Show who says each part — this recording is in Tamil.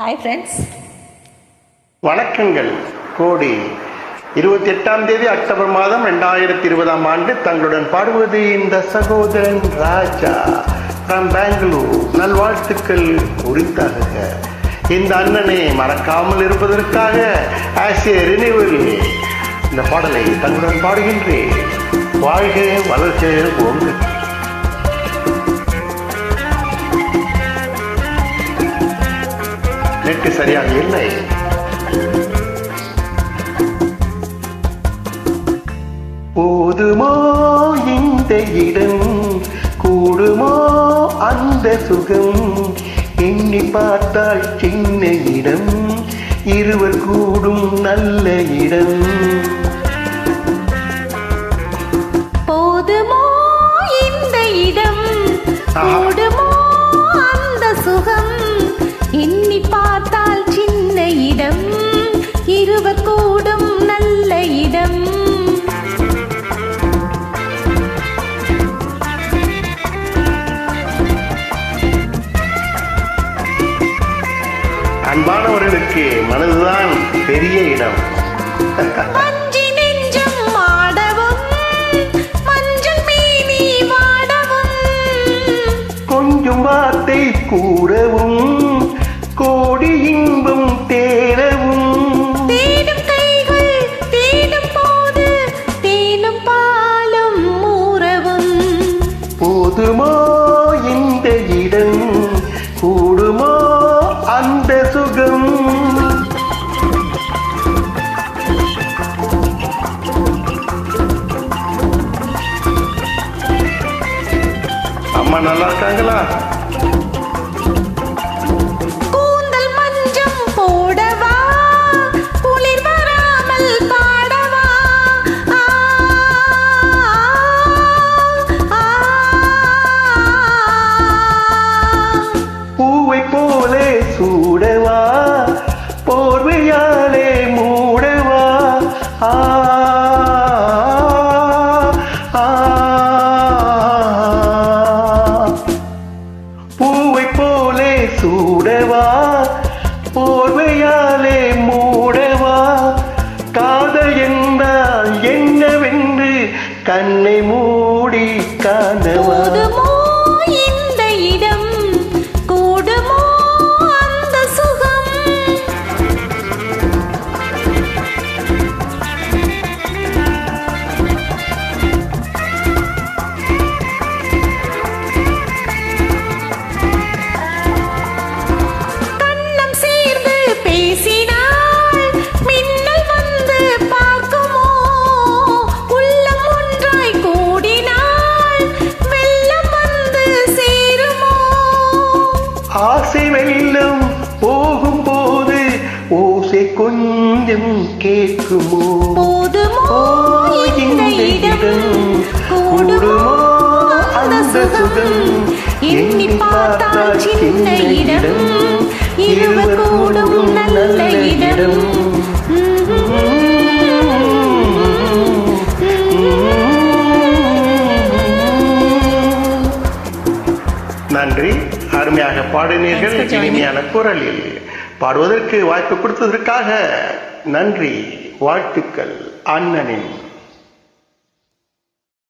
Speaker 1: ஹாய் ஃப்ரெண்ட்ஸ்,
Speaker 2: வணக்கங்கள். கோடி 28ஆம் தேதி அக்டோபர் மாதம் 2020ஆம் ஆண்டு தங்களுடன் பாடுவது இந்த சகோதரன் ராஜா ஃப்ரம் பெங்களூர். நல்வாழ்த்துக்கள் உரித்தாக. இந்த அண்ணனை மறக்காமல் இருப்பதற்காக ஆஸ் ஏ ரினிவல் இந்த பாடலை தங்களுடன் பாடுகின்றேன். வாழ்க வளர்க ஓங்க. நெட்டு சரியாக இல்லை. போதுமோ இந்த இடம், கூடுமோ அந்த சுகம், எண்ணி பார்த்தால் சின்ன இடம், இருவர் கூடும் நல்ல இடம்.
Speaker 1: போதுமோ இந்த இடம், கூடுமோ அந்த சுகம், எண்ணி பார்த்தால் சின்ன இடம், இருவர் கூடும் நல்ல இடம்.
Speaker 2: அன்பானவர்களுக்கு மனதுதான் பெரிய இடம்.
Speaker 1: மஞ்சி நெஞ்சம் ஆடவும், மஞ்சள் மேனி வாடவும்,
Speaker 2: கொஞ்சம் வார்த்தை கூறவும், கோடி இன்பம் தேரவும்,
Speaker 1: தேடும் கைகள் தேடும் போது தேனும் பாலும் ஊறவும்.
Speaker 2: போதுமோ இந்த இடம், கூடுமோ அந்த சுகம். அம்மா நல்லா இருக்காங்களா?
Speaker 1: கூந்தல் மஞ்சம் போடவா, குளிர் வராமல் பாடவா, ஆ, ஆ, ஆ.
Speaker 2: பூவை போலே சூடவா, போர்வையாலே மூடவா, ஆ, ஆ. பூவை போலே சூடவா, போர்வையாலே மூடவா, காதல் என்றால் என்னவென்று கண்ணை மூடி காணவா.
Speaker 1: போதுமோ இந்த இடம், கூடுமோ அந்த சுகம். கண்ணம் சேர்ந்து பேசினால் மின்னல் வந்து பார்க்குமோ, உள்ளம் ஒன்றாய் கூடினால் வெள்ளம் வந்து சேருமோ.
Speaker 2: ஆசை வெள்ளம் போகும்போது ஓசை கொஞ்சம் கேட்குமோ.
Speaker 1: போதுமோ இந்த இடம், கூடுமோ அந்த சுகம், எண்ணி பார்த்தால் சின்ன இடம், இருவர் கூடும் நல்ல இடம்.
Speaker 2: நன்றி. அருமையாக பாடினீர்கள். இனிமையான குரலில் பாடுவதற்கு வாய்ப்பு கொடுத்ததற்காக நன்றி. வாழ்த்துக்கள் அண்ணனின்